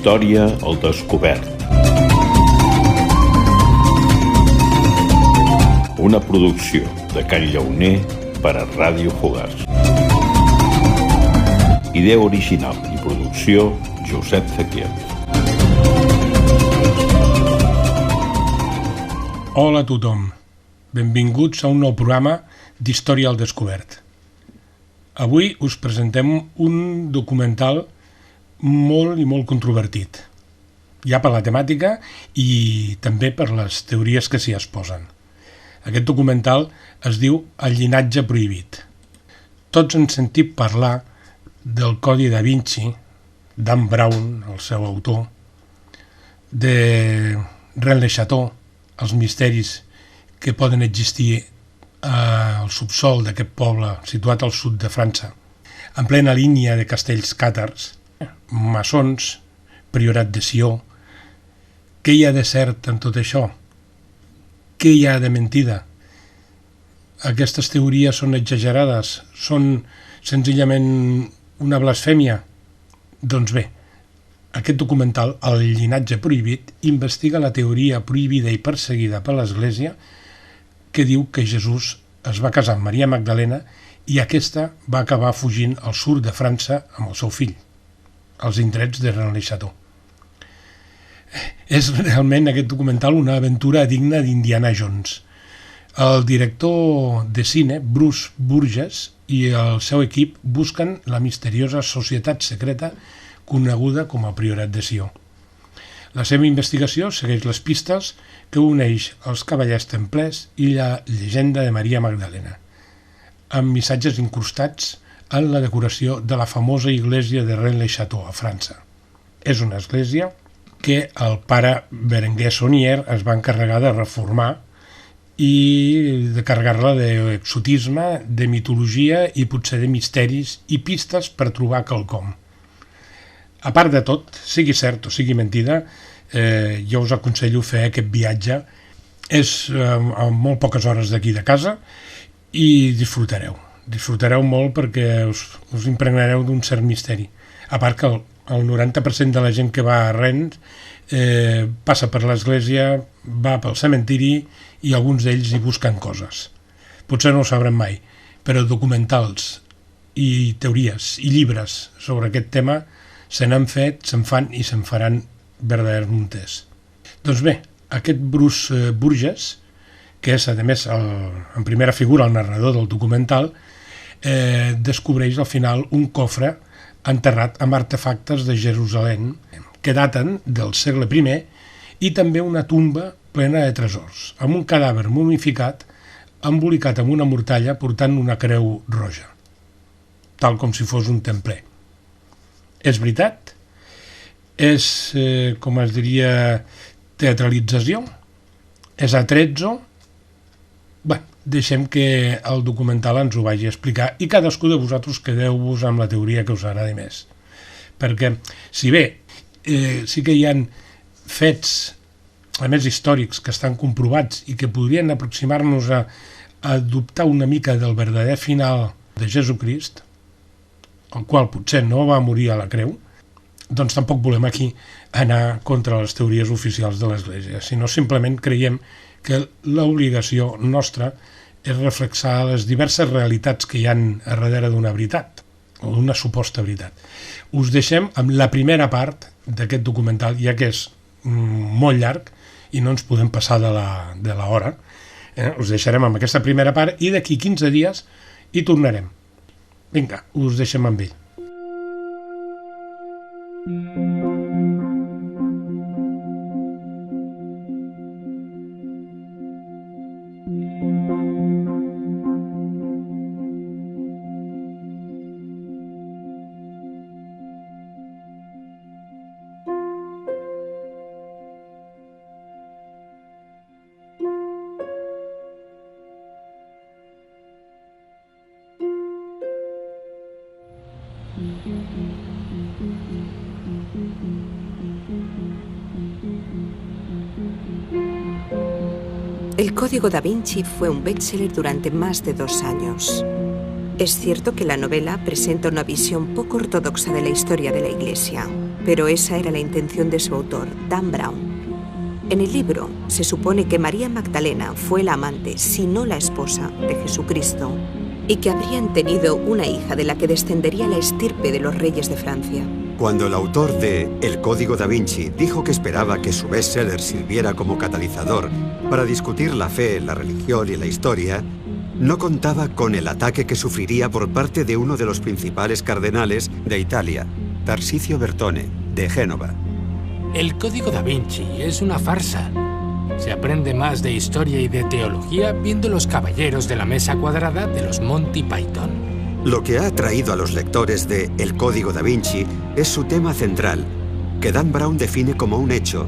Història al descobert. Una producció de Can Llauner per a Ràdio Fogars. Idea original i producció Josep Zaquier. Hola a tothom. Benvinguts a un nou programa d'Història al descobert. Avui us presentem un documental molt controvertit. Ja per la temàtica i també per les teories que s'hi exposen. Aquest documental es diu El llinatge prohibit. Tots han sentit parlar del Codi da Vinci, Dan Brown, el seu autor, de Rennes-le-Château, els misteris que poden existir al subsol d'aquest poble situat al sud de França, en plena línia de castells càtars, maçons, priorat de Sió. Què hi ha de cert en tot això? Què hi ha de mentida? Aquestes teories són exagerades? Són senzillament una blasfèmia? Doncs bé, aquest documental, El llinatge prohibit, investiga la teoria prohibida i perseguida per l'Església que diu que Jesús es va casar amb Maria Magdalena i aquesta va acabar fugint al sud de França amb el seu fill, als indrets de Rennes-le-Château. És realment aquest documental una aventura digna d'Indiana Jones. El director de cine, Bruce Burgess, i el seu equip busquen la misteriosa societat secreta coneguda com el Priorat de Sió. La seva investigació segueix les pistes que uneix els cavallers templers i la llegenda de Maria Magdalena, amb missatges incrustats en la decoració de la famosa església de Rennes-le-Château a França. És una església que el pare Berenguer Saunier es va encarregar de reformar i de carregar-la d'exotisme, de mitologia i potser de misteris i pistes per trobar quelcom. A part de tot, sigui cert o sigui mentida, jo us aconsello fer aquest viatge. És a molt poques hores d'aquí de casa i disfrutareu. Disfrutareu molt perquè us impregnareu d'un cert misteri. A part que el 90% de la gent que va a Rennes passa per l'església, va pel cementiri i alguns d'ells hi busquen coses. Potser no ho sabrem mai, però documentals i teories i llibres sobre aquest tema se n'han fet, se'n fan i se'n faran verdaders munters. Doncs bé, aquest Bruce Burgess, que és a més en primera figura el narrador del documental, descobreix al final un cofre enterrat amb artefactes de Jerusalem que daten del segle I i també una tumba plena de tresors, amb un cadàver mumificat embolicat amb una mortalla portant una creu roja, tal com si fos un templer. És veritat? És, com es diria, teatralització? És atrezzo? Bé, deixem que el documental ens ho vagi a explicar i cadascú de vosaltres quedeu-vos amb la teoria que us agradi més. Perquè, si bé sí que hi ha fets, a més històrics, que estan comprovats i que podrien aproximar-nos a dubtar una mica del verdader final de Jesucrist, el qual potser no va morir a la creu, doncs tampoc volem aquí anar contra les teories oficials de l'Església, sinó simplement creiem que l'obligació nostra és reflexar les diverses realitats que hi ha a darrere d'una veritat, o d'una suposta veritat. Us deixem amb la primera part d'aquest documental, ja que és molt llarg i no ens podem passar de la hora. Us deixarem amb aquesta primera part i d'aquí 15 dies hi tornarem. Vinga, us deixem amb ell. El Código da Vinci fue un bestseller durante más de 2 años. Es cierto que la novela presenta una visión poco ortodoxa de la historia de la Iglesia. pero esa era la intención de su autor, Dan Brown. En el libro se supone que María Magdalena fue la amante, si no la esposa, de Jesucristo, y que habrían tenido una hija de la que descendería la estirpe de los reyes de Francia. Cuando el autor de El Código da Vinci dijo que esperaba que su bestseller sirviera como catalizador para discutir la fe, la religión y la historia, no contaba con el ataque que sufriría por parte de uno de los principales cardenales de Italia, Tarcisio Bertone, de Génova. El Código da Vinci es una farsa. Se aprende más de historia y de teología viendo Los Caballeros de la Mesa Cuadrada de los Monty Python. Lo que ha atraído a los lectores de El Código da Vinci es su tema central, que Dan Brown define como un hecho,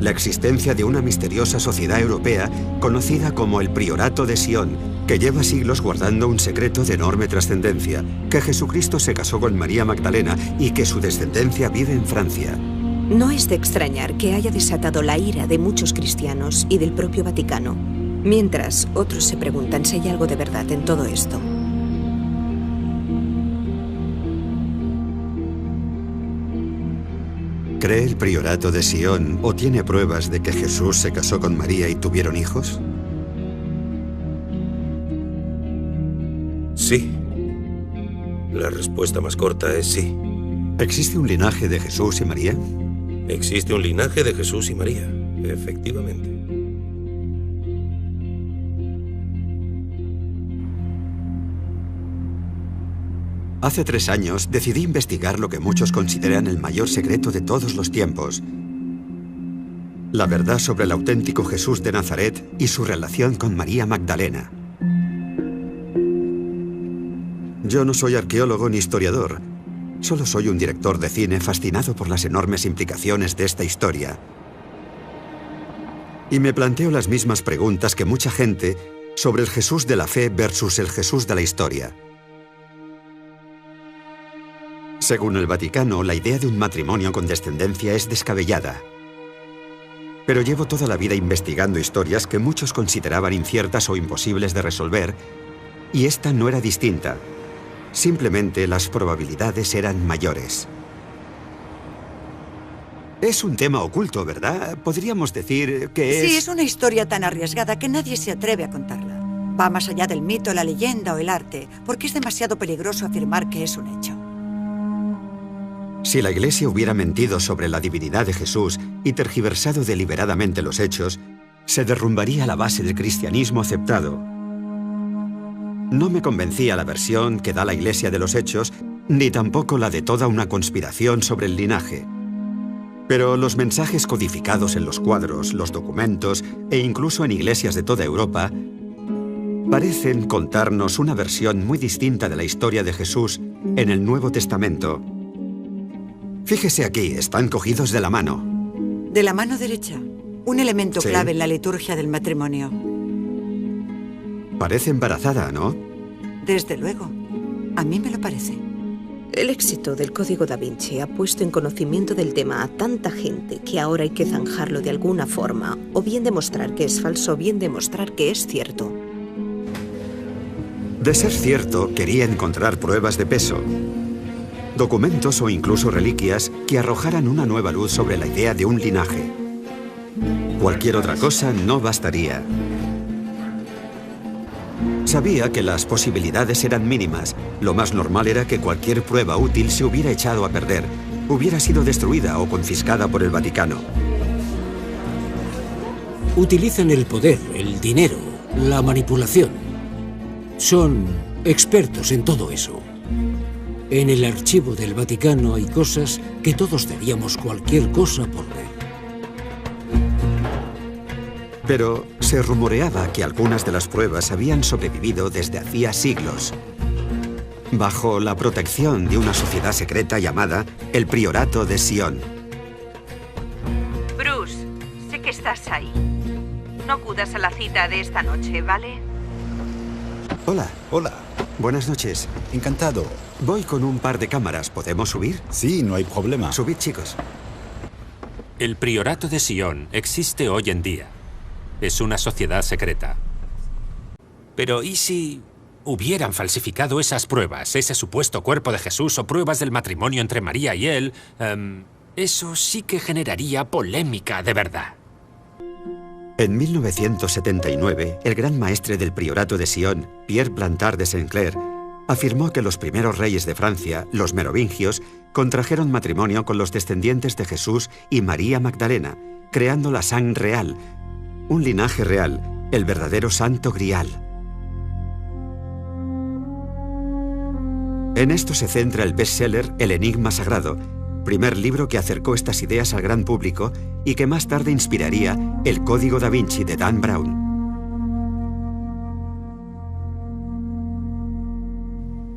la existencia de una misteriosa sociedad europea conocida como el Priorato de Sion, que lleva siglos guardando un secreto de enorme trascendencia, que Jesucristo se casó con María Magdalena y que su descendencia vive en Francia. No es de extrañar que haya desatado la ira de muchos cristianos y del propio Vaticano, mientras otros se preguntan si hay algo de verdad en todo esto. ¿Cree el Priorato de Sion o tiene pruebas de que Jesús se casó con María y tuvieron hijos? Sí. La respuesta más corta es sí. ¿Existe un linaje de Jesús y María? Existe un linaje de Jesús y María, efectivamente. Hace 3 años decidí investigar lo que muchos consideran el mayor secreto de todos los tiempos. La verdad sobre el auténtico Jesús de Nazaret y su relación con María Magdalena. Yo no soy arqueólogo ni historiador. Solo soy un director de cine fascinado por las enormes implicaciones de esta historia. Y me planteo las mismas preguntas que mucha gente sobre el Jesús de la fe versus el Jesús de la historia. Según el Vaticano, la idea de un matrimonio con descendencia es descabellada. Pero llevo toda la vida investigando historias que muchos consideraban inciertas o imposibles de resolver, y esta no era distinta. Simplemente las probabilidades eran mayores. Es un tema oculto, ¿verdad? Podríamos decir que es... Sí, es una historia tan arriesgada que nadie se atreve a contarla. Va más allá del mito, la leyenda o el arte, porque es demasiado peligroso afirmar que es un hecho. Si la Iglesia hubiera mentido sobre la divinidad de Jesús y tergiversado deliberadamente los hechos, se derrumbaría la base del cristianismo aceptado. No me convencía la versión que da la Iglesia de los hechos, ni tampoco la de toda una conspiración sobre el linaje. Pero los mensajes codificados en los cuadros, los documentos e incluso en iglesias de toda Europa parecen contarnos una versión muy distinta de la historia de Jesús en el Nuevo Testamento. Fíjese aquí, están cogidos de la mano. De la mano derecha, un elemento Sí. clave en la liturgia del matrimonio. Parece embarazada, ¿no? Desde luego. A mí me lo parece. El éxito del Código da Vinci ha puesto en conocimiento del tema a tanta gente que ahora hay que zanjarlo de alguna forma, o bien demostrar que es falso, o bien demostrar que es cierto. De ser cierto, quería encontrar pruebas de peso. Documentos o incluso reliquias que arrojaran una nueva luz sobre la idea de un linaje. Cualquier otra cosa no bastaría. Sabía que las posibilidades eran mínimas. Lo más normal era que cualquier prueba útil se hubiera echado a perder, hubiera sido destruida o confiscada por el Vaticano. Utilizan el poder, el dinero, la manipulación. Son expertos en todo eso. En el archivo del Vaticano hay cosas que todos daríamos cualquier cosa por ver. Pero se rumoreaba que algunas de las pruebas habían sobrevivido desde hacía siglos, bajo la protección de una sociedad secreta llamada el Priorato de Sion. Bruce, sé que estás ahí. No acudas a la cita de esta noche, ¿vale? Hola, Hola, buenas noches. encantado. Voy con un par de cámaras. ¿Podemos subir? Sí, no hay problema. Subid, chicos. El Priorato de Sion existe hoy en día. Es una sociedad secreta. Pero ¿y si hubieran falsificado esas pruebas, ese supuesto cuerpo de Jesús o pruebas del matrimonio entre María y él, Eso sí que generaría polémica de verdad. En 1979, el gran maestre del priorato de Sion, Pierre Plantard de Saint-Clair, afirmó que los primeros reyes de Francia, los merovingios, contrajeron matrimonio con los descendientes de Jesús y María Magdalena, creando la Sang Real, un linaje real, el verdadero Santo Grial. En esto se centra el bestseller El Enigma Sagrado, primer libro que acercó estas ideas al gran público y que más tarde inspiraría El Código da Vinci de Dan Brown.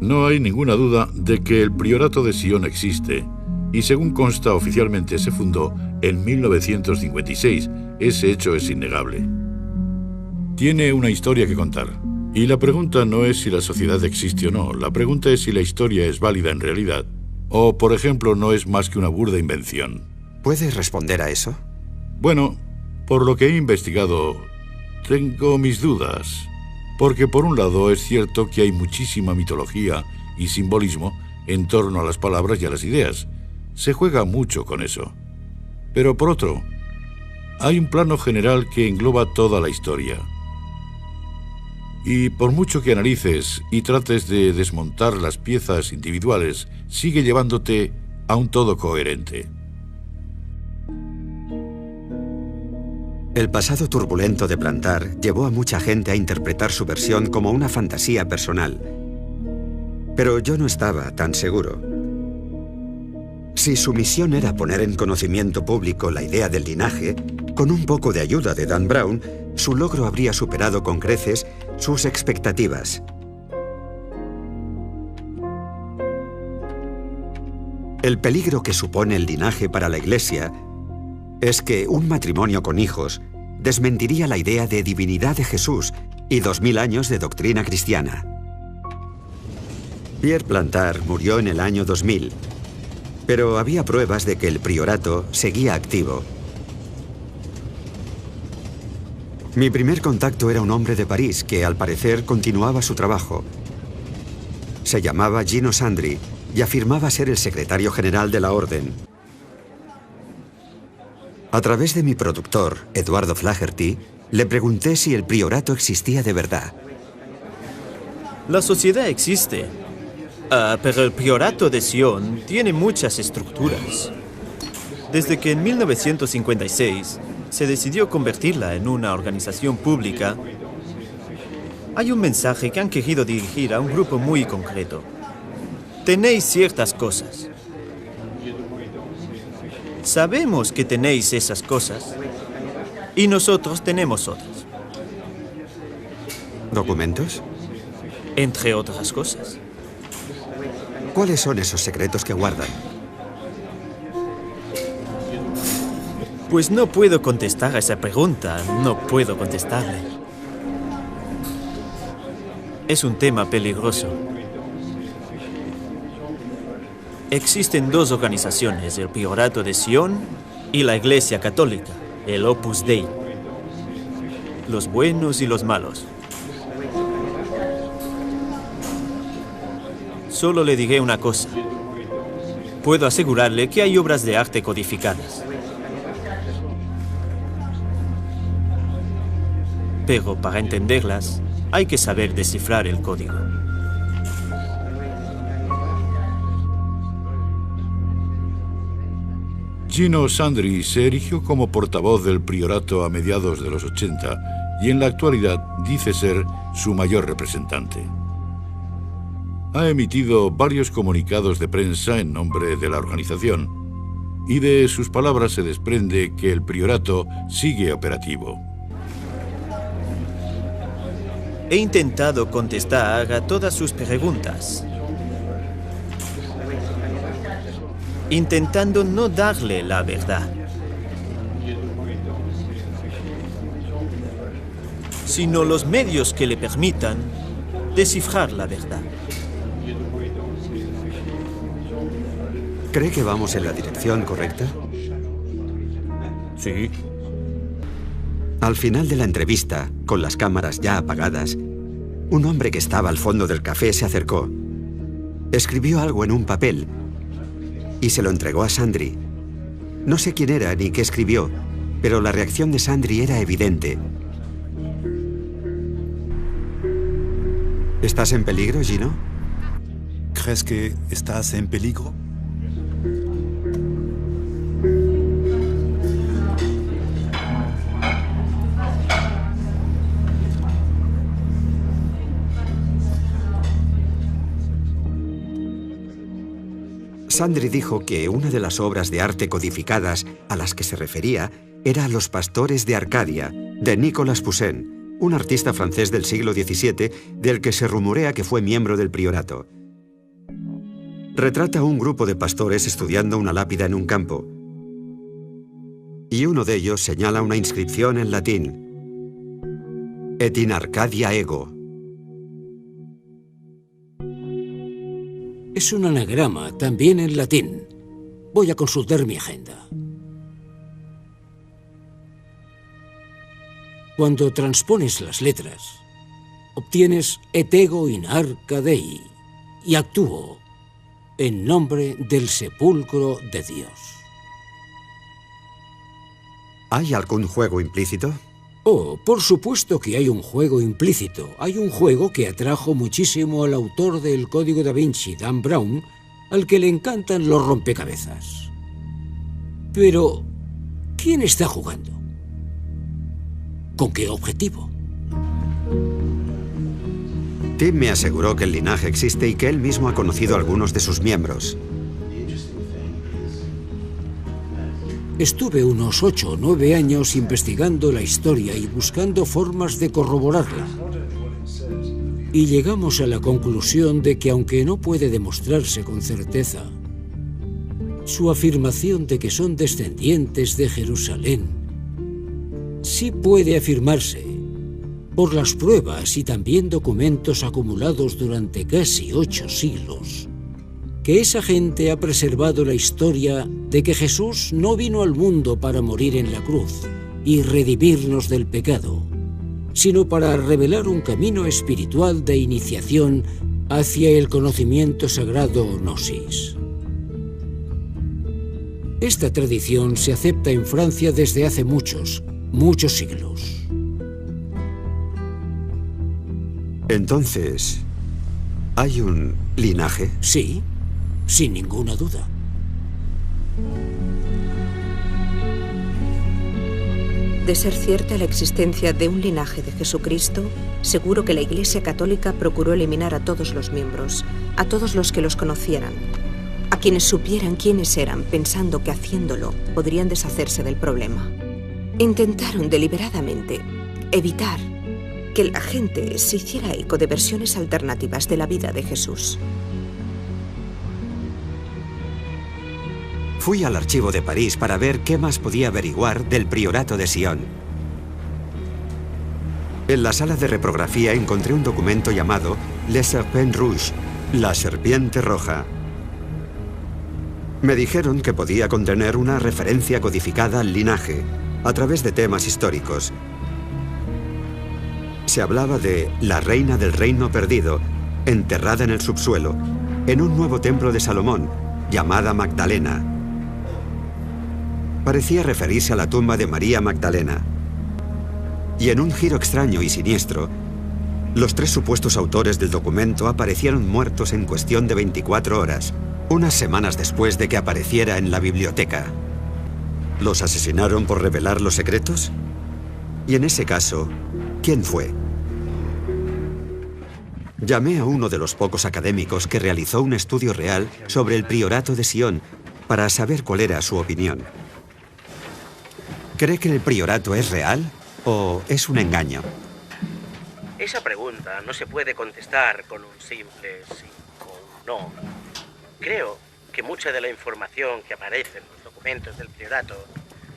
No hay ninguna duda de que el priorato de Sion existe, y según consta oficialmente se fundó en 1956. Ese hecho es innegable. Tiene una historia que contar. Y la pregunta no es si la sociedad existe o no, la pregunta es si la historia es válida en realidad, o, por ejemplo, no es más que una burda invención. ¿Puedes responder a eso? Bueno, por lo que he investigado, tengo mis dudas. Porque por un lado es cierto que hay muchísima mitología y simbolismo en torno a las palabras y a las ideas. Se juega mucho con eso. Pero por otro, hay un plano general que engloba toda la historia. Y por mucho que analices y trates de desmontar las piezas individuales, sigue llevándote a un todo coherente. El pasado turbulento de Plantard llevó a mucha gente a interpretar su versión como una fantasía personal. Pero yo no estaba tan seguro. Si su misión era poner en conocimiento público la idea del linaje, con un poco de ayuda de Dan Brown, su logro habría superado con creces sus expectativas. El peligro que supone el linaje para la Iglesia es que un matrimonio con hijos desmentiría la idea de divinidad de Jesús y 2000 años de doctrina cristiana. Pierre Plantard murió en el año 2000, pero había pruebas de que el priorato seguía activo. Mi primer contacto era un hombre de París que, al parecer, continuaba su trabajo. Se llamaba Gino Sandri y afirmaba ser el secretario general de la orden. A través de mi productor, Eduardo Flaherty, le pregunté si el priorato existía de verdad. La sociedad existe, pero el priorato de Sion tiene muchas estructuras. Desde que en 1956 se decidió convertirla en una organización pública, hay un mensaje que han querido dirigir a un grupo muy concreto. Tenéis ciertas cosas. Sabemos que tenéis esas cosas y nosotros tenemos otras. ¿Documentos? Entre otras cosas. ¿Cuáles son esos secretos que guardan? Pues no puedo contestar a esa pregunta, no puedo contestarle. Es un tema peligroso. Existen dos organizaciones, el Priorato de Sion y la Iglesia Católica, el Opus Dei. Los buenos y los malos. Solo le diré una cosa. Puedo asegurarle que hay obras de arte codificadas. Pero para entenderlas, hay que saber descifrar el código. Gino Sandri se erigió como portavoz del priorato a mediados de los 80 y en la actualidad dice ser su mayor representante. Ha emitido varios comunicados de prensa en nombre de la organización y de sus palabras se desprende que el priorato sigue operativo. He intentado contestar a todas sus preguntas, intentando no darle la verdad, sino los medios que le permitan descifrar la verdad. ¿Cree que vamos en la dirección correcta? Sí. Al final de la entrevista, con las cámaras ya apagadas, un hombre que estaba al fondo del café se acercó. Escribió algo en un papel y se lo entregó a Sandri. No sé quién era ni qué escribió, pero la reacción de Sandri era evidente. ¿Estás en peligro, Gino? ¿Crees que estás en peligro? Sandri dijo que una de las obras de arte codificadas a las que se refería era Los pastores de Arcadia, de Nicolas Poussin, un artista francés del siglo XVII del que se rumorea que fue miembro del priorato. Retrata a un grupo de pastores estudiando una lápida en un campo, y uno de ellos señala una inscripción en latín: Et in Arcadia ego. Es un anagrama, también en latín. Voy a consultar mi agenda. Cuando transpones las letras, obtienes et ego in arca Dei y actúo en nombre del sepulcro de Dios. ¿Hay algún juego implícito? Oh, por supuesto que hay un juego implícito. Hay un juego que atrajo muchísimo al autor del Código da Vinci, Dan Brown, al que le encantan los rompecabezas. Pero, ¿quién está jugando? ¿Con qué objetivo? Tim me aseguró que el linaje existe y que él mismo ha conocido a algunos de sus miembros. Estuve unos 8 o 9 años investigando la historia y buscando formas de corroborarla. Y llegamos a la conclusión de que, aunque no puede demostrarse con certeza, su afirmación de que son descendientes de Jerusalén sí puede afirmarse por las pruebas y también documentos acumulados durante casi 8 siglos, que esa gente ha preservado la historia de que Jesús no vino al mundo para morir en la cruz y redimirnos del pecado, sino para revelar un camino espiritual de iniciación hacia el conocimiento sagrado o gnosis. Esta tradición se acepta en Francia desde hace muchos siglos. Entonces, ¿hay un linaje? Sí, sin ninguna duda. De ser cierta la existencia de un linaje de Jesucristo, seguro que la Iglesia Católica procuró eliminar a todos los miembros, a todos los que los conocieran, a quienes supieran quiénes eran, pensando que haciéndolo podrían deshacerse del problema. Intentaron deliberadamente evitar que la gente se hiciera eco de versiones alternativas de la vida de Jesús. Fui al archivo de París para ver qué más podía averiguar del priorato de Sion. En la sala de reprografía encontré un documento llamado Le Serpent Rouge, la serpiente roja. Me dijeron que podía contener una referencia codificada al linaje, a través de temas históricos. Se hablaba de la reina del reino perdido, enterrada en el subsuelo, en un nuevo templo de Salomón, llamada Magdalena. Parecía referirse a la tumba de María Magdalena. Y en un giro extraño y siniestro, los 3 supuestos autores del documento aparecieron muertos en cuestión de 24 horas, unas semanas después de que apareciera en la biblioteca. ¿Los asesinaron por revelar los secretos? Y en ese caso, ¿quién fue? Llamé a uno de los pocos académicos que realizó un estudio real sobre el priorato de Sion para saber cuál era su opinión. ¿Cree que el priorato es real o es un engaño? Esa pregunta no se puede contestar con un simple sí o un no. Creo que mucha de la información que aparece en los documentos del priorato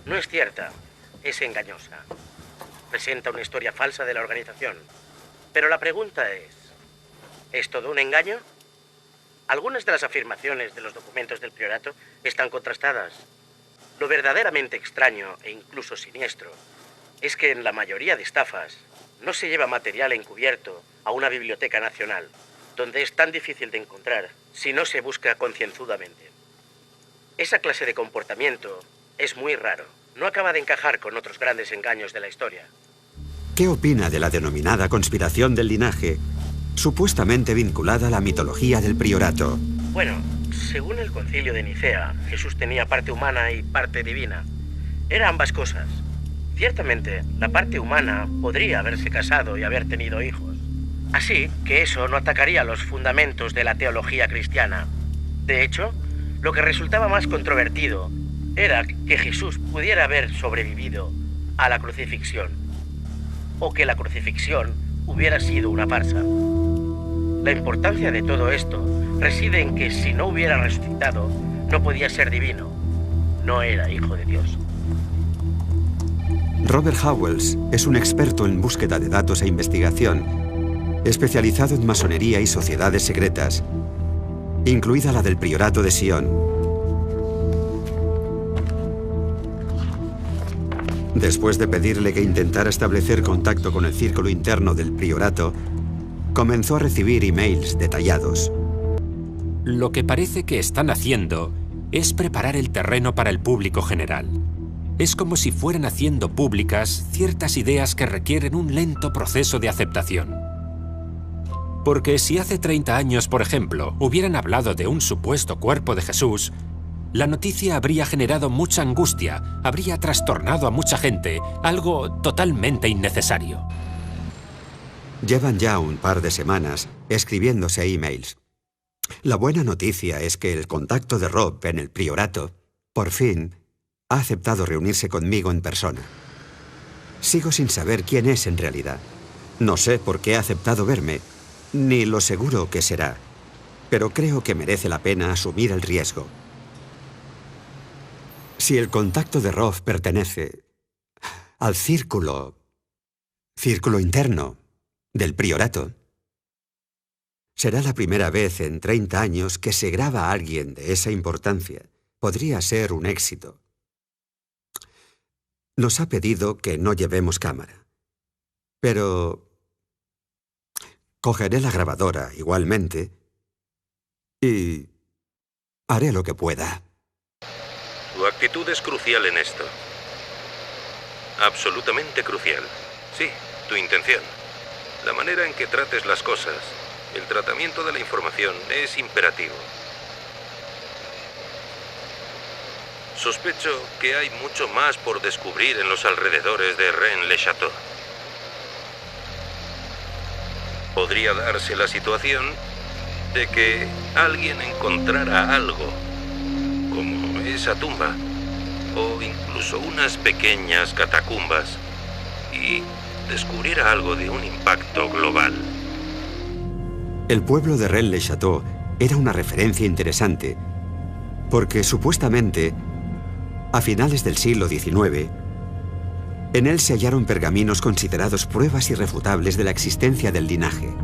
no es cierta, es engañosa. Presenta una historia falsa de la organización. Pero la pregunta ¿es todo un engaño? Algunas de las afirmaciones de los documentos del priorato están contrastadas. Lo verdaderamente extraño e incluso siniestro es que en la mayoría de estafas no se lleva material encubierto a una biblioteca nacional, donde es tan difícil de encontrar si no se busca concienzudamente. Esa clase de comportamiento Es muy raro. No acaba de encajar con otros grandes engaños de la historia. ¿Qué opina de la denominada conspiración del linaje, supuestamente vinculada a la mitología del priorato? Bueno, según el Concilio de Nicea, Jesús tenía parte humana y parte divina. Era ambas cosas. Ciertamente, la parte humana podría haberse casado y haber tenido hijos. Así que eso no atacaría los fundamentos de la teología cristiana. De hecho, lo que resultaba más controvertido era que Jesús pudiera haber sobrevivido a la crucifixión, o que la crucifixión hubiera sido una farsa. La importancia de todo esto reside en que si no hubiera resucitado, no podía ser divino. No era hijo de Dios. Robert Howells es un experto en búsqueda de datos e investigación, especializado en masonería y sociedades secretas, incluida la del Priorato de Sion. Después de pedirle que intentara establecer contacto con el círculo interno del priorato, comenzó a recibir emails detallados. Lo que parece que están haciendo es preparar el terreno para el público general. Es como si fueran haciendo públicas ciertas ideas que requieren un lento proceso de aceptación. Porque si hace 30 años, por ejemplo, hubieran hablado de un supuesto cuerpo de Jesús, la noticia habría generado mucha angustia, habría trastornado a mucha gente, algo totalmente innecesario. Llevan ya un par de semanas escribiéndose emails. La buena noticia es que el contacto de Rob en el priorato, por fin, ha aceptado reunirse conmigo en persona. Sigo sin saber quién es en realidad. No sé por qué ha aceptado verme, ni lo seguro que será, pero creo que merece la pena asumir el riesgo. Si el contacto de Rob pertenece al círculo interno del priorato, será la primera vez en 30 años que se graba a alguien de esa importancia. Podría ser un éxito. Nos ha pedido que no llevemos cámara, pero cogeré la grabadora igualmente y haré lo que pueda. Tu actitud es crucial en esto. Absolutamente crucial. Sí, tu intención. La manera en que trates las cosas, el tratamiento de la información es imperativo. Sospecho que hay mucho más por descubrir en los alrededores de Rennes-le-Château. Podría darse la situación de que alguien encontrara algo, como esa tumba, o incluso unas pequeñas catacumbas, y descubriera algo de un impacto global. El pueblo de Rennes-le-Château era una referencia interesante, porque supuestamente, a finales del siglo XIX, en él se hallaron pergaminos considerados pruebas irrefutables de la existencia del linaje.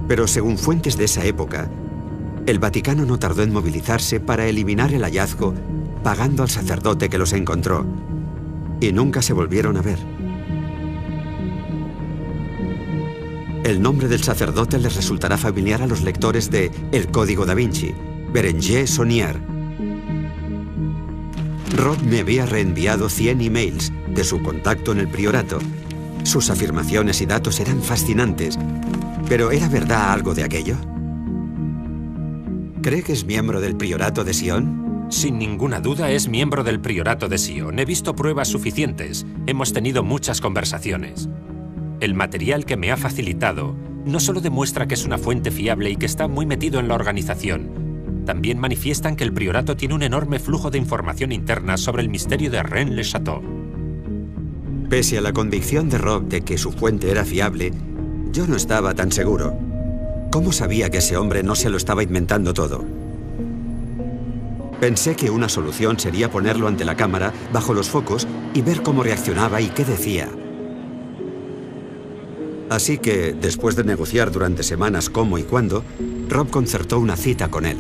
Pero según fuentes de esa época, el Vaticano no tardó en movilizarse para eliminar el hallazgo, pagando al sacerdote que los encontró, y nunca se volvieron a ver. El nombre del sacerdote les resultará familiar a los lectores de El Código da Vinci, Berenguer Saunier. Rob me había reenviado 100 emails de su contacto en el priorato. Sus afirmaciones y datos eran fascinantes, pero ¿era verdad algo de aquello? ¿Cree que es miembro del priorato de Sion? Sin ninguna duda es miembro del priorato de Sion. He visto pruebas suficientes. Hemos tenido muchas conversaciones. El material que me ha facilitado no solo demuestra que es una fuente fiable y que está muy metido en la organización, también manifiestan que el priorato tiene un enorme flujo de información interna sobre el misterio de Rennes-le-Château. Pese a la convicción de Rob de que su fuente era fiable, yo no estaba tan seguro. ¿Cómo sabía que ese hombre no se lo estaba inventando todo? Pensé que una solución sería ponerlo ante la cámara, bajo los focos, y ver cómo reaccionaba y qué decía. Así que, después de negociar durante semanas cómo y cuándo, Rob concertó una cita con él.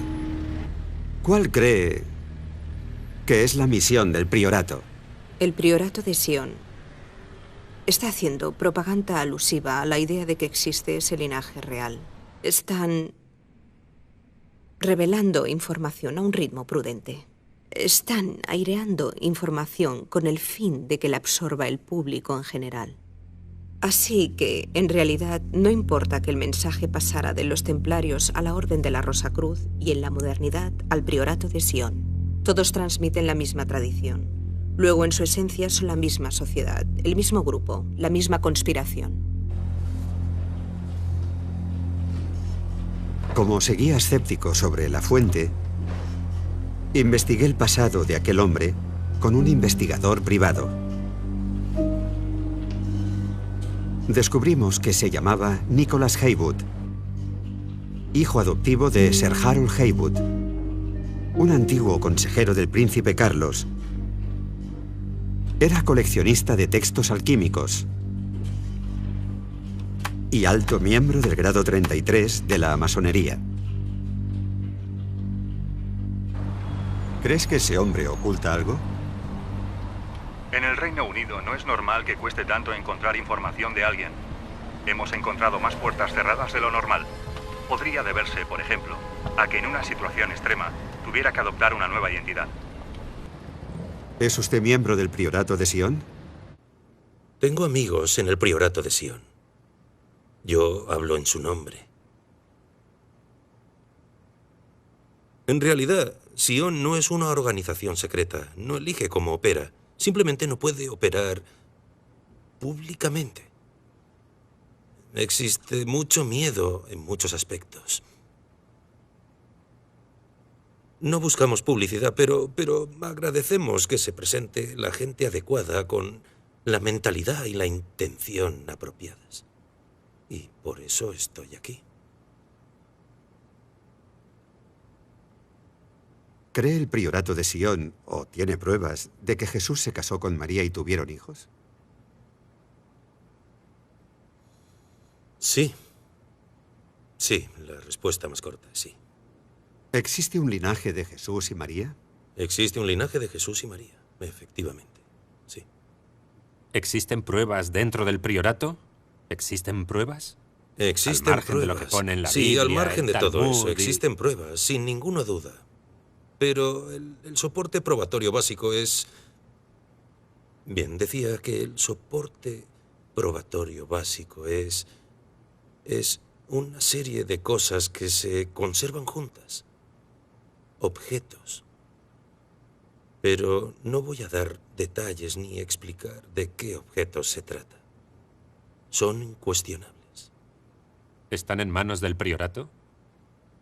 ¿Cuál cree que es la misión del priorato? El priorato de Sion está haciendo propaganda alusiva a la idea de que existe ese linaje real. Están revelando información a un ritmo prudente. Están aireando información con el fin de que la absorba el público en general. Así que, en realidad, no importa que el mensaje pasara de los templarios a la Orden de la Rosa Cruz y en la modernidad al Priorato de Sion. Todos transmiten la misma tradición. Luego, en su esencia, son la misma sociedad, el mismo grupo, la misma conspiración. Como seguía escéptico sobre la fuente, investigué el pasado de aquel hombre con un investigador privado. Descubrimos que se llamaba Nicholas Haywood, hijo adoptivo de Sir Harold Haywood, un antiguo consejero del príncipe Carlos. Era coleccionista de textos alquímicos y alto miembro del grado 33 de la masonería. ¿Crees que ese hombre oculta algo? En el Reino Unido no es normal que cueste tanto encontrar información de alguien. Hemos encontrado más puertas cerradas de lo normal. Podría deberse, por ejemplo, a que en una situación extrema tuviera que adoptar una nueva identidad. ¿Es usted miembro del Priorato de Sion? Tengo amigos en el Priorato de Sion. Yo hablo en su nombre. En realidad, Sion no es una organización secreta. No elige cómo opera. Simplemente no puede operar públicamente. Existe mucho miedo en muchos aspectos. No buscamos publicidad, pero agradecemos que se presente la gente adecuada con la mentalidad y la intención apropiadas. Y por eso estoy aquí. ¿Cree el Priorato de Sion, o tiene pruebas, de que Jesús se casó con María y tuvieron hijos? Sí. Sí, la respuesta más corta, sí. ¿Existe un linaje de Jesús y María? Existe un linaje de Jesús y María, efectivamente, sí. ¿Existen pruebas dentro del priorato? ¿Existen pruebas? Existen al margen pruebas. De lo que pone en la sí, Biblia, al margen de todo Talmud eso, existen pruebas, sin ninguna duda. Pero el soporte probatorio básico es... Bien, decía que el soporte probatorio básico es una serie de cosas que se conservan juntas. Objetos. Pero no voy a dar detalles ni explicar de qué objetos se trata. Son incuestionables. ¿Están en manos del priorato?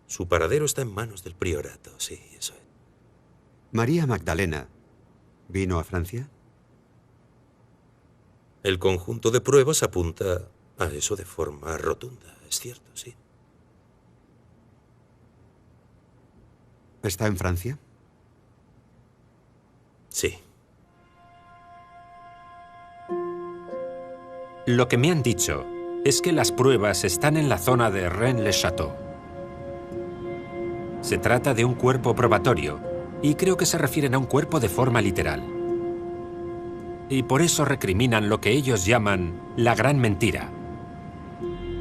Su paradero está en manos del priorato, sí, eso es. ¿María Magdalena vino a Francia? El conjunto de pruebas apunta a eso de forma rotunda, es cierto, sí. ¿Está en Francia? Sí. Lo que me han dicho es que las pruebas están en la zona de Rennes-le-Château. Se trata de un cuerpo probatorio, y creo que se refieren a un cuerpo de forma literal. Y por eso recriminan lo que ellos llaman la gran mentira.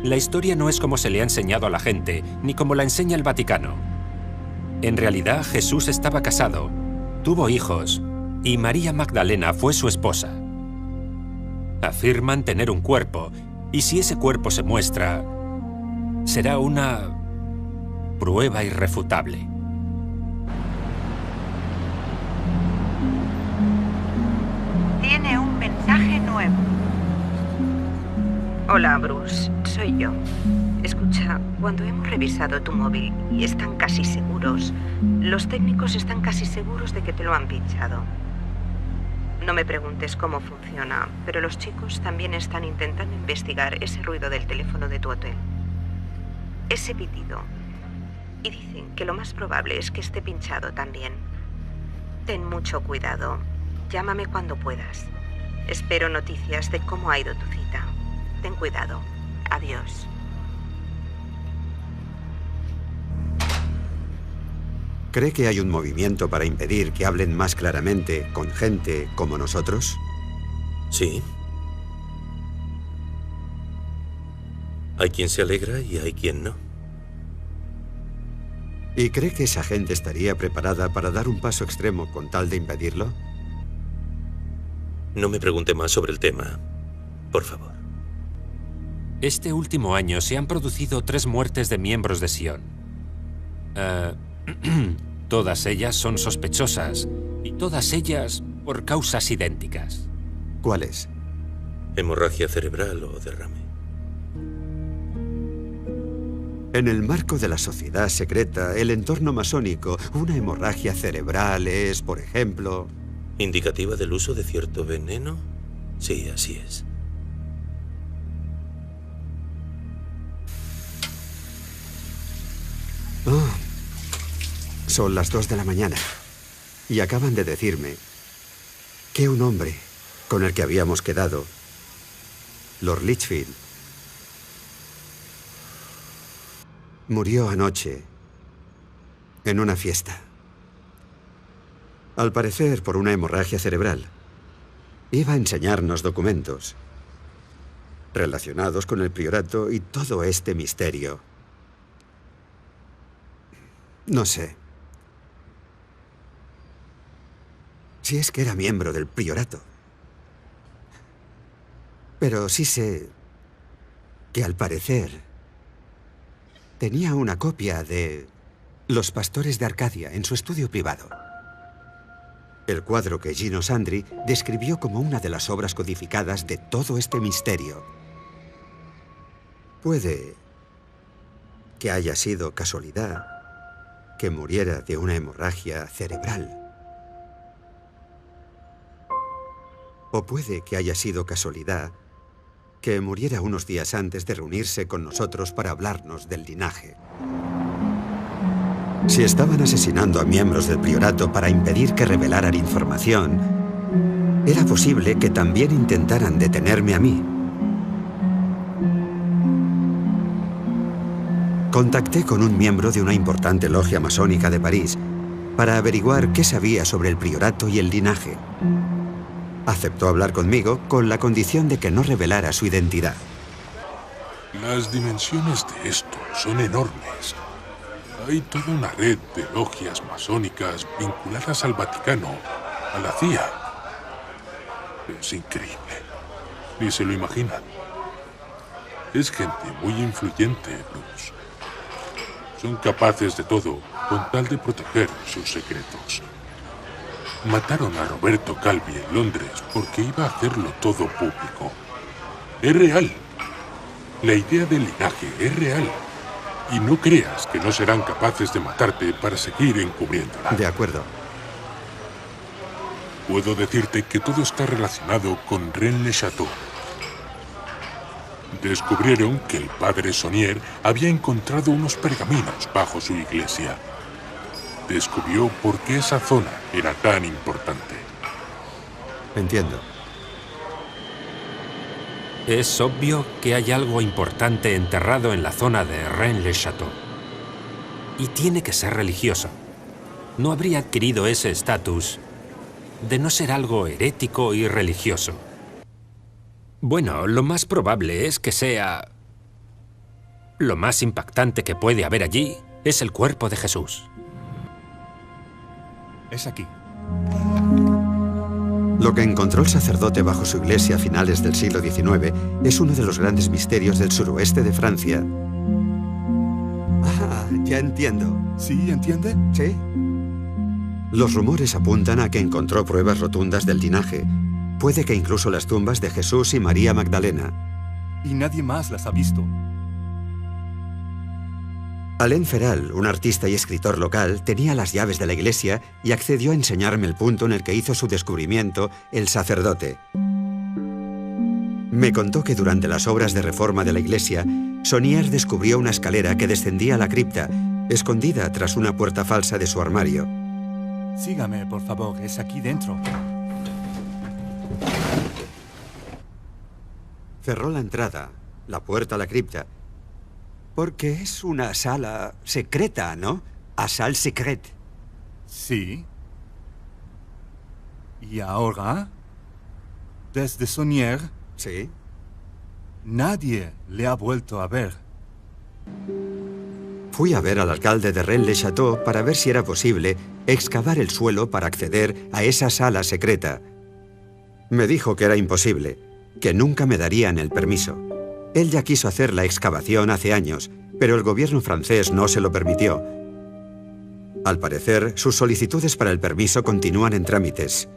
La historia no es como se le ha enseñado a la gente, ni como la enseña el Vaticano. En realidad, Jesús estaba casado, tuvo hijos, y María Magdalena fue su esposa. Afirman tener un cuerpo, y si ese cuerpo se muestra, será una prueba irrefutable. Tiene un mensaje nuevo. Hola, Bruce. Soy yo. Escucha, cuando hemos revisado tu móvil y están casi seguros, los técnicos están casi seguros de que te lo han pinchado. No me preguntes cómo funciona, pero los chicos también están intentando investigar ese ruido del teléfono de tu hotel. Ese pitido. Y dicen que lo más probable es que esté pinchado también. Ten mucho cuidado. Llámame cuando puedas. Espero noticias de cómo ha ido tu cita. Ten cuidado. Adiós. ¿Cree que hay un movimiento para impedir que hablen más claramente con gente como nosotros? Sí. Hay quien se alegra y hay quien no. ¿Y cree que esa gente estaría preparada para dar un paso extremo con tal de impedirlo? No me pregunte más sobre el tema, por favor. Este último año se han producido 3 muertes de miembros de Sion. Todas ellas son sospechosas y todas ellas por causas idénticas. ¿Cuáles? Hemorragia cerebral o derrame. En el marco de la sociedad secreta, el entorno masónico, una hemorragia cerebral es, por ejemplo... ¿Indicativa del uso de cierto veneno? Sí, así es. Oh, son las 2 de la mañana y acaban de decirme que un hombre con el que habíamos quedado, Lord Litchfield, murió anoche en una fiesta. Al parecer por una hemorragia cerebral. Iba a enseñarnos documentos relacionados con el priorato y todo este misterio. No sé si es que era miembro del priorato, pero sí sé que al parecer tenía una copia de Los Pastores de Arcadia en su estudio privado. El cuadro que Gino Sandri describió como una de las obras codificadas de todo este misterio. Puede que haya sido casualidad que muriera de una hemorragia cerebral. O puede que haya sido casualidad que muriera unos días antes de reunirse con nosotros para hablarnos del linaje. Si estaban asesinando a miembros del priorato para impedir que revelaran información, era posible que también intentaran detenerme a mí. Contacté con un miembro de una importante logia masónica de París para averiguar qué sabía sobre el priorato y el linaje. Aceptó hablar conmigo con la condición de que no revelara su identidad. Las dimensiones de esto son enormes. Hay toda una red de logias masónicas vinculadas al Vaticano, a la CIA. Es increíble. Ni se lo imaginan. Es gente muy influyente, Bruce. Son capaces de todo con tal de proteger sus secretos. Mataron a Roberto Calvi en Londres porque iba a hacerlo todo público. Es real. La idea del linaje es real. Y no creas que no serán capaces de matarte para seguir encubriéndola. De acuerdo. Puedo decirte que todo está relacionado con Rennes-le-Château. Descubrieron que el padre Saunier había encontrado unos pergaminos bajo su iglesia. Descubrió por qué esa zona era tan importante. Entiendo. Es obvio que hay algo importante enterrado en la zona de Rennes-le-Château. Y tiene que ser religioso. No habría adquirido ese estatus de no ser algo herético y religioso. Bueno, lo más probable es que sea... Lo más impactante que puede haber allí es el cuerpo de Jesús. Es aquí. Lo que encontró el sacerdote bajo su iglesia a finales del siglo XIX es uno de los grandes misterios del suroeste de Francia. Ah, ya entiendo. ¿Sí, entiende? Sí. Los rumores apuntan a que encontró pruebas rotundas del linaje. Puede que incluso las tumbas de Jesús y María Magdalena. Y nadie más las ha visto. Alain Feral, un artista y escritor local, tenía las llaves de la iglesia y accedió a enseñarme el punto en el que hizo su descubrimiento el sacerdote. Me contó que durante las obras de reforma de la iglesia, Saunier descubrió una escalera que descendía a la cripta, escondida tras una puerta falsa de su armario. Sígame, por favor, es aquí dentro. Cerró la entrada, la puerta a la cripta, porque es una sala secreta, ¿no? A salle secrète. Sí. ¿Y ahora? Desde Saunier. Sí. Nadie le ha vuelto a ver. Fui a ver al alcalde de Rennes-le-Château para ver si era posible excavar el suelo para acceder a esa sala secreta. Me dijo que era imposible, que nunca me darían el permiso. Él ya quiso hacer la excavación hace años, pero el gobierno francés no se lo permitió. Al parecer, sus solicitudes para el permiso continúan en trámites.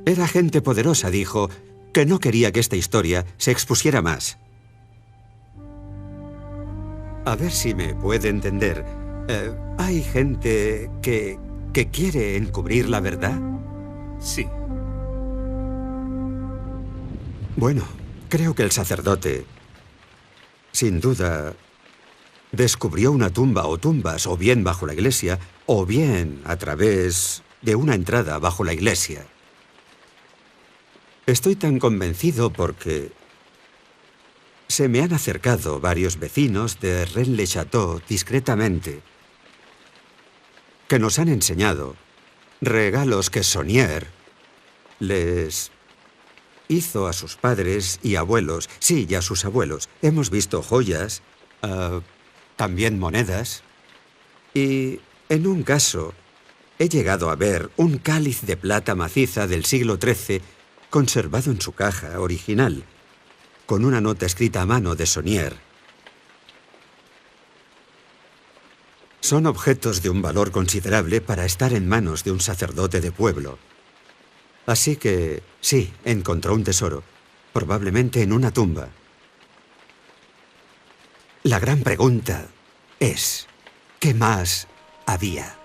Era gente poderosa, dijo, que no quería que esta historia se expusiera más. A ver si me puede entender. ¿Hay gente que quiere encubrir la verdad? Sí. Bueno, creo que el sacerdote, sin duda, descubrió una tumba o tumbas, o bien bajo la iglesia, o bien a través de una entrada bajo la iglesia. Estoy tan convencido porque se me han acercado varios vecinos de Rennes-le-Château discretamente, que nos han enseñado regalos que Saunier les hizo a sus padres y abuelos. Sí, y a sus abuelos. Hemos visto joyas, también monedas. Y en un caso he llegado a ver un cáliz de plata maciza del siglo XIII conservado en su caja original, con una nota escrita a mano de Saunier. Son objetos de un valor considerable para estar en manos de un sacerdote de pueblo. Así que, sí, encontró un tesoro, probablemente en una tumba. La gran pregunta es, ¿qué más había?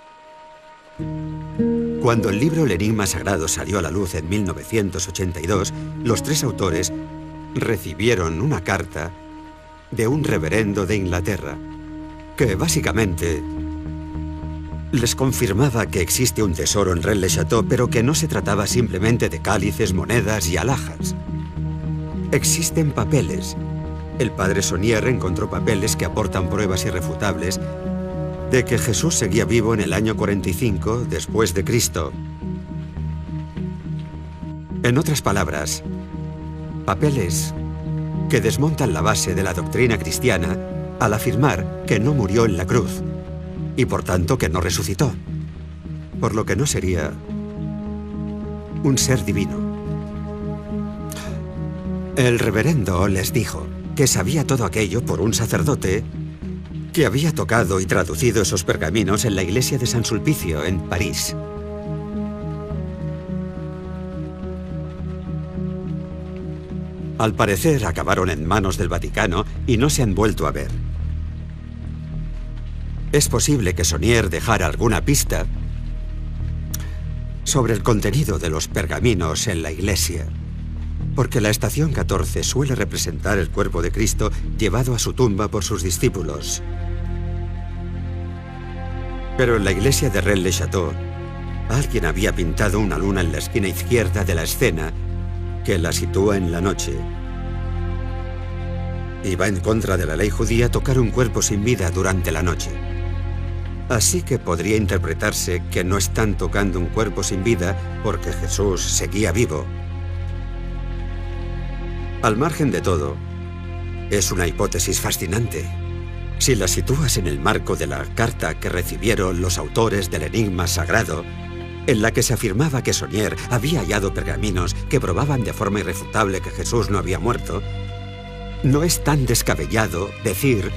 Cuando el libro El Enigma Sagrado salió a la luz en 1982, los tres autores recibieron una carta de un reverendo de Inglaterra que básicamente les confirmaba que existe un tesoro en Rennes-le-Château, pero que no se trataba simplemente de cálices, monedas y alhajas. Existen papeles. El padre Saunier encontró papeles que aportan pruebas irrefutables de que Jesús seguía vivo en el año 45 después de Cristo. En otras palabras, papeles que desmontan la base de la doctrina cristiana al afirmar que no murió en la cruz y por tanto que no resucitó, por lo que no sería un ser divino. El reverendo les dijo que sabía todo aquello por un sacerdote que había tocado y traducido esos pergaminos en la iglesia de San Sulpicio, en París. Al parecer acabaron en manos del Vaticano y no se han vuelto a ver. Es posible que Saunier dejara alguna pista sobre el contenido de los pergaminos en la iglesia, porque la estación 14 suele representar el cuerpo de Cristo llevado a su tumba por sus discípulos. Pero en la iglesia de Rennes-le-Château, alguien había pintado una luna en la esquina izquierda de la escena que la sitúa en la noche. Y va en contra de la ley judía tocar un cuerpo sin vida durante la noche. Así que podría interpretarse que no están tocando un cuerpo sin vida porque Jesús seguía vivo. Al margen de todo, es una hipótesis fascinante. Si la sitúas en el marco de la carta que recibieron los autores del Enigma Sagrado, en la que se afirmaba que Saunier había hallado pergaminos que probaban de forma irrefutable que Jesús no había muerto, no es tan descabellado decir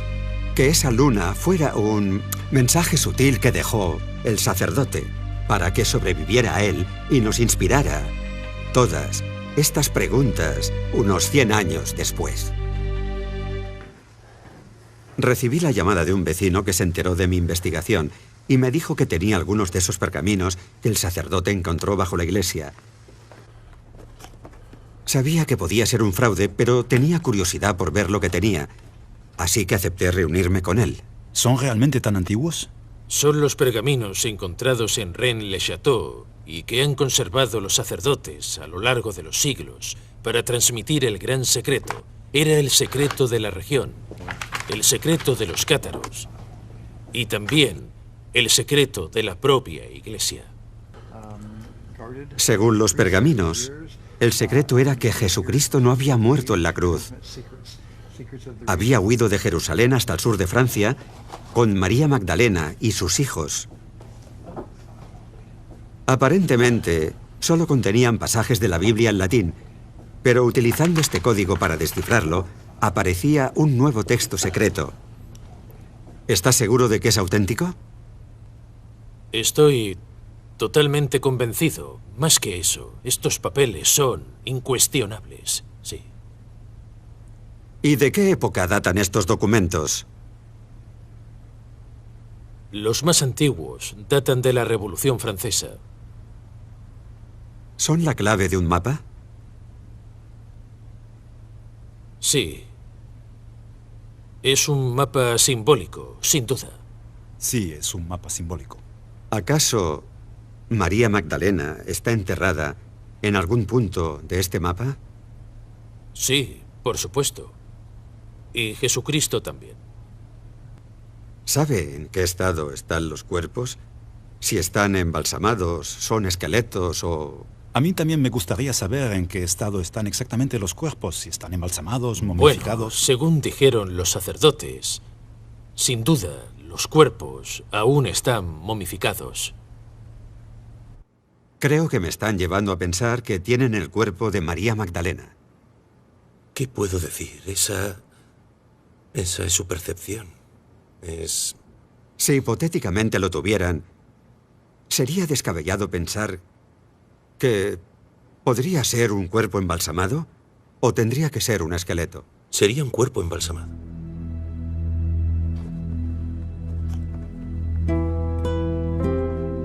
que esa luna fuera un mensaje sutil que dejó el sacerdote para que sobreviviera a él y nos inspirara todas estas preguntas unos 100 años después. Recibí la llamada de un vecino que se enteró de mi investigación y me dijo que tenía algunos de esos pergaminos que el sacerdote encontró bajo la iglesia. Sabía que podía ser un fraude, pero tenía curiosidad por ver lo que tenía, así que acepté reunirme con él. ¿Son realmente tan antiguos? Son los pergaminos encontrados en Rennes-le-Château y que han conservado los sacerdotes a lo largo de los siglos para transmitir el gran secreto. Era el secreto de la región, el secreto de los cátaros y también el secreto de la propia iglesia. Según los pergaminos, el secreto era que Jesucristo no había muerto en la cruz. Había huido de Jerusalén hasta el sur de Francia con María Magdalena y sus hijos. Aparentemente, solo contenían pasajes de la Biblia en latín, pero utilizando este código para descifrarlo, aparecía un nuevo texto secreto. ¿Estás seguro de que es auténtico? Estoy totalmente convencido. Más que eso, estos papeles son incuestionables, sí. ¿Y de qué época datan estos documentos? Los más antiguos datan de la Revolución Francesa. ¿Son la clave de un mapa? Sí. Es un mapa simbólico, sin duda. Sí, es un mapa simbólico. ¿Acaso María Magdalena está enterrada en algún punto de este mapa? Sí, por supuesto. Y Jesucristo también. ¿Sabe en qué estado están los cuerpos? Si están embalsamados, son esqueletos o... A mí también me gustaría saber en qué estado están exactamente los cuerpos, si están embalsamados, momificados... Bueno, según dijeron los sacerdotes, sin duda, los cuerpos aún están momificados. Creo que me están llevando a pensar que tienen el cuerpo de María Magdalena. ¿Qué puedo decir? Esa es su percepción. Si hipotéticamente lo tuvieran, ¿sería descabellado pensar que podría ser un cuerpo embalsamado o tendría que ser un esqueleto? Sería un cuerpo embalsamado.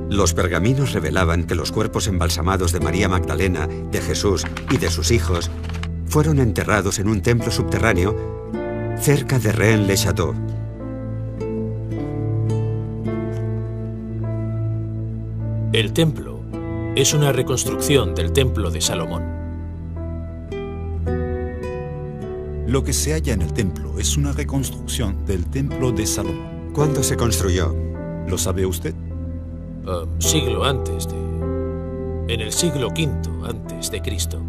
Los pergaminos revelaban que los cuerpos embalsamados de María Magdalena, de Jesús y de sus hijos fueron enterrados en un templo subterráneo cerca de Rennes-le-Château. El templo es una reconstrucción del templo de Salomón. Lo que se halla en el templo es una reconstrucción del templo de Salomón. ¿Cuándo se construyó? ¿Lo sabe usted? Siglo antes de... En el siglo V antes de Cristo.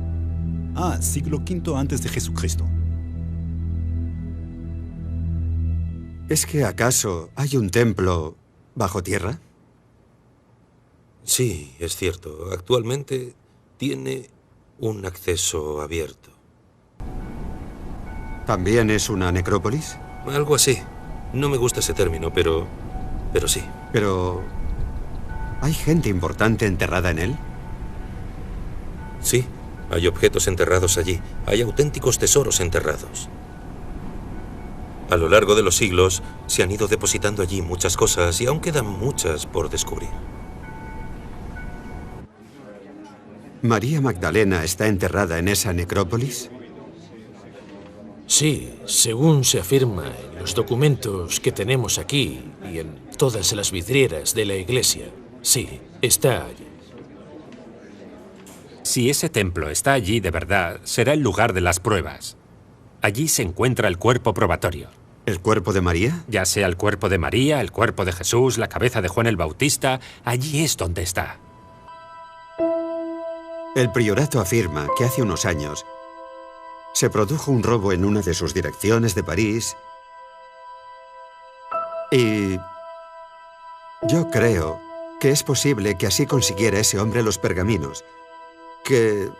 Ah, siglo V antes de Jesucristo. ¿Es que acaso hay un templo bajo tierra? Sí, es cierto. Actualmente tiene un acceso abierto. ¿También es una necrópolis? Algo así. No me gusta ese término, pero sí. Pero... ¿hay gente importante enterrada en él? Sí, hay objetos enterrados allí. Hay auténticos tesoros enterrados. A lo largo de los siglos se han ido depositando allí muchas cosas y aún quedan muchas por descubrir. ¿María Magdalena está enterrada en esa necrópolis? Sí, según se afirma en los documentos que tenemos aquí y en todas las vidrieras de la iglesia. Sí, está allí. Si ese templo está allí de verdad, será el lugar de las pruebas. Allí se encuentra el cuerpo probatorio. ¿El cuerpo de María? Ya sea el cuerpo de María, el cuerpo de Jesús, la cabeza de Juan el Bautista, allí es donde está. El priorato afirma que hace unos años se produjo un robo en una de sus direcciones de París y yo creo que es posible que así consiguiera ese hombre los pergaminos, que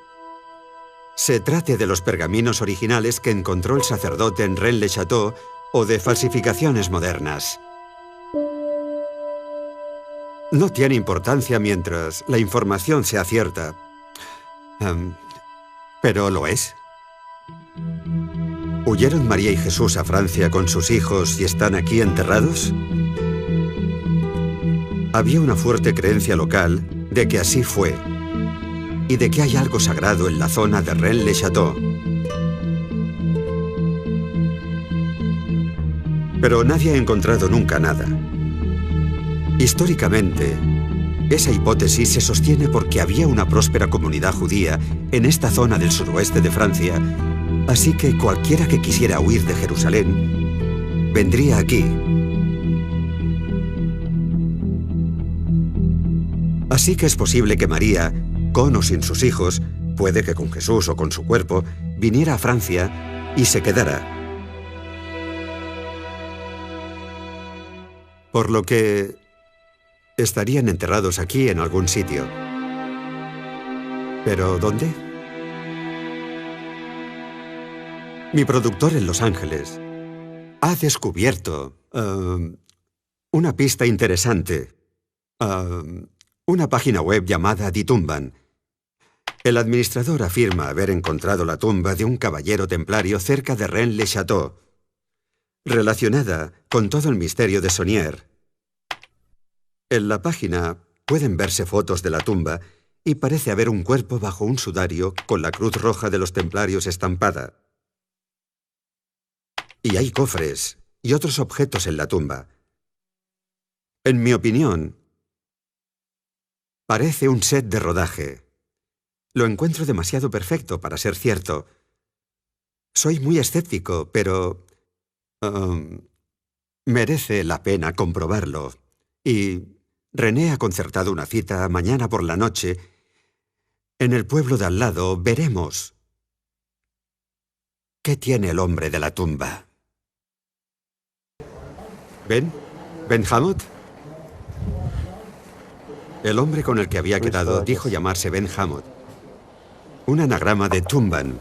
se trate de los pergaminos originales que encontró el sacerdote en Rennes-le-Château o de falsificaciones modernas. No tiene importancia mientras la información sea cierta, pero lo es. ¿Huyeron María y Jesús a Francia con sus hijos y están aquí enterrados? Había una fuerte creencia local de que así fue y de que hay algo sagrado en la zona de Rennes-le-Château. Pero nadie ha encontrado nunca nada. Históricamente, esa hipótesis se sostiene porque había una próspera comunidad judía en esta zona del suroeste de Francia, así que cualquiera que quisiera huir de Jerusalén vendría aquí. Así que es posible que María, con o sin sus hijos, puede que con Jesús o con su cuerpo, viniera a Francia y se quedara. Por lo que estarían enterrados aquí en algún sitio. ¿Pero dónde? Mi productor en Los Ángeles ha descubierto una pista interesante. Una página web llamada Die Tumban. El administrador afirma haber encontrado la tumba de un caballero templario cerca de Rennes-le-Château, relacionada con todo el misterio de Saunier. En la página pueden verse fotos de la tumba y parece haber un cuerpo bajo un sudario con la cruz roja de los templarios estampada. Y hay cofres y otros objetos en la tumba. En mi opinión, parece un set de rodaje. Lo encuentro demasiado perfecto para ser cierto. Soy muy escéptico, pero merece la pena comprobarlo. Y René ha concertado una cita mañana por la noche. En el pueblo de al lado veremos qué tiene el hombre de la tumba. ¿Ben Hamot? El hombre con el que había quedado dijo llamarse Ben Hamot. Un anagrama de Tumban.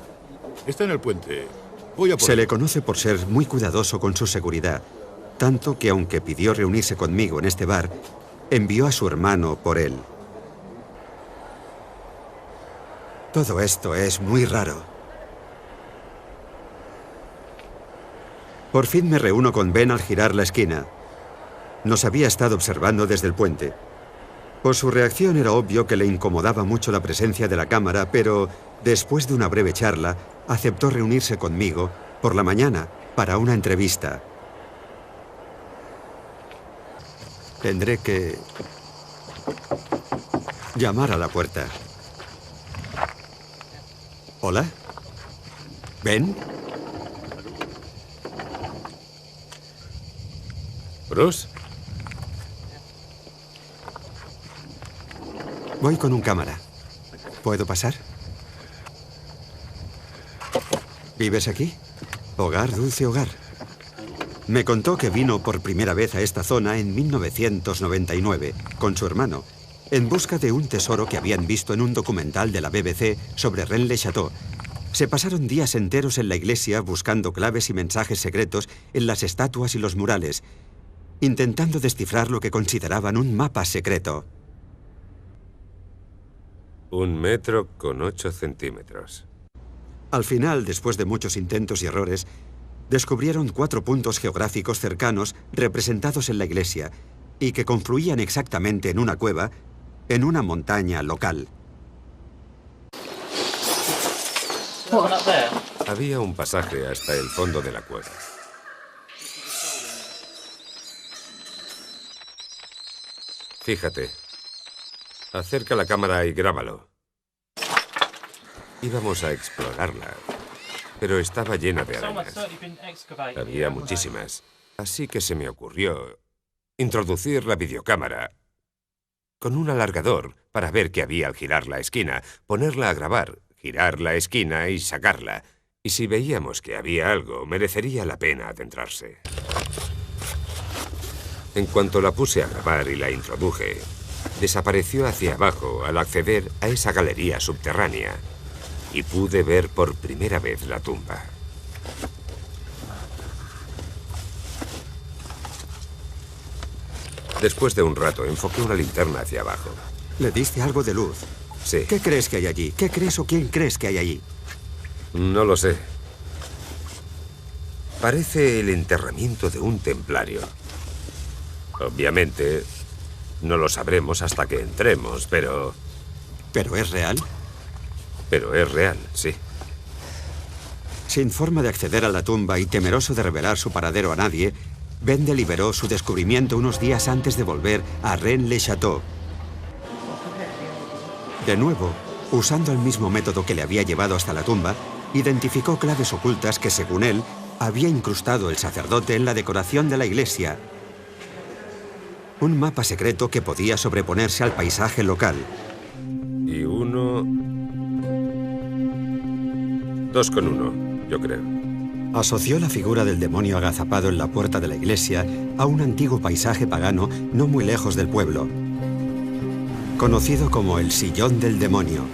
Está en el puente. Voy a por Se él. le conoce por ser muy cuidadoso con su seguridad, tanto que aunque pidió reunirse conmigo en este bar, envió a su hermano por él. Todo esto es muy raro. Por fin me reúno con Ben al girar la esquina. Nos había estado observando desde el puente. Por su reacción era obvio que le incomodaba mucho la presencia de la cámara, pero después de una breve charla, aceptó reunirse conmigo por la mañana para una entrevista. Tendré que llamar a la puerta. ¿Hola? ¿Ben? ¿Bruce? Voy con un cámara. ¿Puedo pasar? ¿Vives aquí? Hogar, dulce hogar. Me contó que vino por primera vez a esta zona en 1999, con su hermano, en busca de un tesoro que habían visto en un documental de la BBC sobre Rennes-le-Château. Se pasaron días enteros en la iglesia buscando claves y mensajes secretos en las estatuas y los murales, intentando descifrar lo que consideraban un mapa secreto. 1 metro con 8 centímetros. Al final, después de muchos intentos y errores, descubrieron 4 puntos geográficos cercanos representados en la iglesia y que confluían exactamente en una cueva, en una montaña local. Había un pasaje hasta el fondo de la cueva. Fíjate. Acerca la cámara y grábalo. Íbamos a explorarla, pero estaba llena de arañas. Había muchísimas. Así que se me ocurrió introducir la videocámara con un alargador para ver qué había al girar la esquina, ponerla a grabar, girar la esquina y sacarla. Y si veíamos que había algo, merecería la pena adentrarse. En cuanto la puse a grabar y la introduje, desapareció hacia abajo al acceder a esa galería subterránea y pude ver por primera vez la tumba. Después de un rato, enfoqué una linterna hacia abajo. ¿Le diste algo de luz? Sí. ¿Qué crees que hay allí? ¿Qué crees o quién crees que hay allí? No lo sé. Parece el enterramiento de un templario. Obviamente, no lo sabremos hasta que entremos, pero... ¿Pero es real? Pero es real, sí. Sin forma de acceder a la tumba y temeroso de revelar su paradero a nadie, Ben deliberó su descubrimiento unos días antes de volver a Rennes-le-Château. De nuevo, usando el mismo método que le había llevado hasta la tumba, identificó claves ocultas que, según él, había incrustado el sacerdote en la decoración de la iglesia. Un mapa secreto que podía sobreponerse al paisaje local. Y 1... 2 con 1, yo creo. Asoció la figura del demonio agazapado en la puerta de la iglesia a un antiguo paisaje pagano no muy lejos del pueblo, conocido como el sillón del demonio.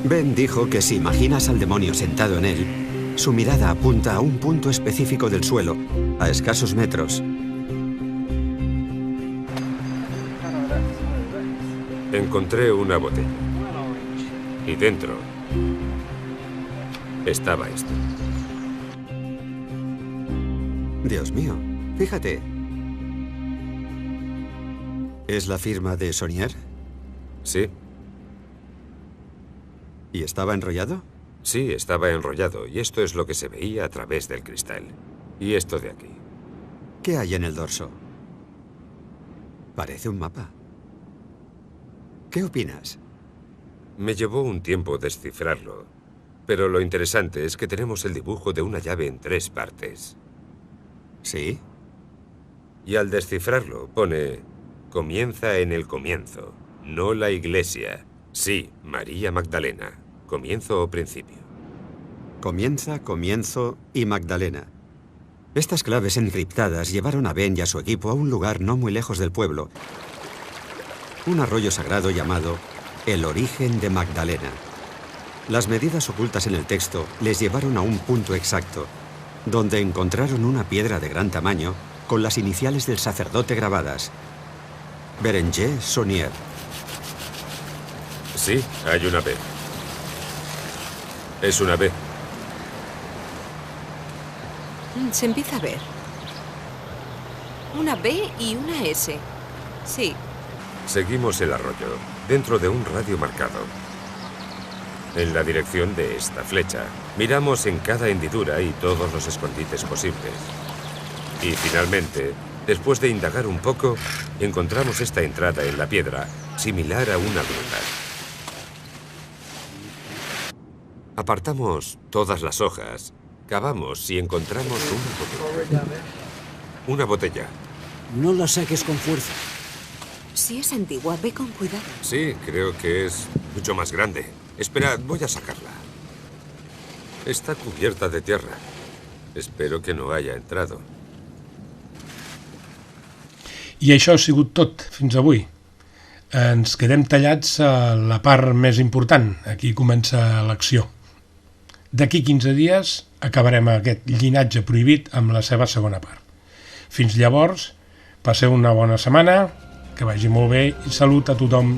Ben dijo que si imaginas al demonio sentado en él, su mirada apunta a un punto específico del suelo, a escasos metros. Encontré una botella. Y dentro estaba esto. Dios mío, fíjate. ¿Es la firma de Saunier? Sí. ¿Y estaba enrollado? Sí, estaba enrollado, y esto es lo que se veía a través del cristal. Y esto de aquí. ¿Qué hay en el dorso? Parece un mapa. ¿Qué opinas? Me llevó un tiempo descifrarlo, pero lo interesante es que tenemos el dibujo de una llave en 3 partes. ¿Sí? Y al descifrarlo pone: comienza en el comienzo, no la iglesia. Sí, María Magdalena. Comienzo o principio. Comienza, comienzo y Magdalena. Estas claves encriptadas llevaron a Ben y a su equipo a un lugar no muy lejos del pueblo. Un arroyo sagrado llamado el origen de Magdalena. Las medidas ocultas en el texto les llevaron a un punto exacto, donde encontraron una piedra de gran tamaño con las iniciales del sacerdote grabadas. Berenger Saunier. Sí, hay una B. Es una B. Se empieza a ver. Una B y una S. Sí. Seguimos el arroyo, dentro de un radio marcado. En la dirección de esta flecha. Miramos en cada hendidura y todos los escondites posibles. Y finalmente, después de indagar un poco, encontramos esta entrada en la piedra, similar a una gruta. Apartamos todas las hojas, cavamos y encontramos una botella. Una botella. No la saques con fuerza. Si es antigua, ve con cuidado. Sí, creo que es mucho más grande. Esperad, voy a sacarla. Está cubierta de tierra. Espero que no haya entrado. I això ha sigut tot fins avui. Ens quedem tallats a la part més important. Aquí comença l'acció. D'aquí 15 dies acabarem aquest llinatge prohibit amb la seva segona part. Fins llavors, passeu una bona setmana, que vagi molt bé i salut a tothom.